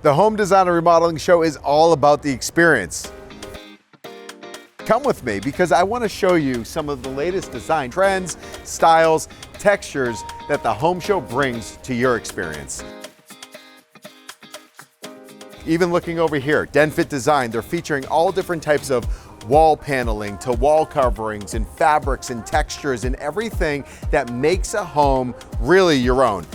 The Home Design and Remodeling Show is all about the experience. Come with me because I want to show you some of the latest design trends, styles, textures that the home show brings to your experience. Even looking over here, DenFit Design, they're featuring all different types of wall paneling to wall coverings and fabrics and textures and everything that makes a home really your own.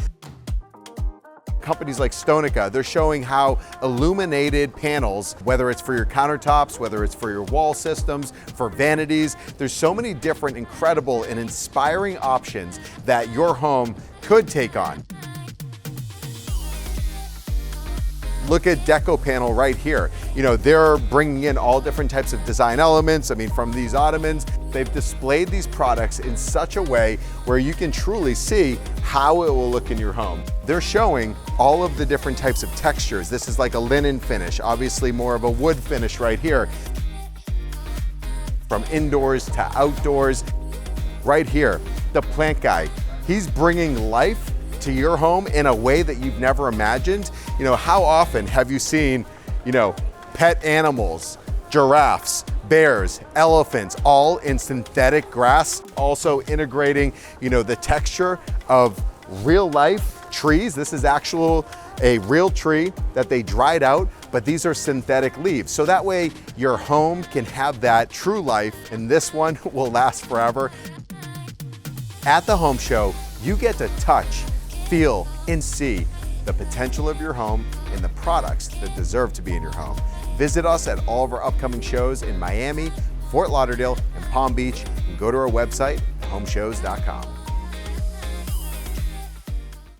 Companies like Stonica, they're showing how illuminated panels, whether it's for your countertops, whether it's for your wall systems, for vanities, there's so many different incredible and inspiring options that your home could take on. Look at Deco Panel right here. You know, they're bringing in all different types of design elements. I mean, from these ottomans, they've displayed these products in such a way where you can truly see how it will look in your home. They're showing all of the different types of textures. This is like a linen finish, obviously more of a wood finish right here. From indoors to outdoors. Right here, the plant guy, he's bringing life to your home in a way that you've never imagined. You know, how often have you seen, pet animals, giraffes, bears, elephants, all in synthetic grass, also integrating, the texture of real life trees. This is a real tree that they dried out, but these are synthetic leaves. So that way your home can have that true life, and this one will last forever. At the home show, you get to touch, feel, and see the potential of your home and the products that deserve to be in your home. Visit us at all of our upcoming shows in Miami, Fort Lauderdale, and Palm Beach, and go to our website, homeshows.com.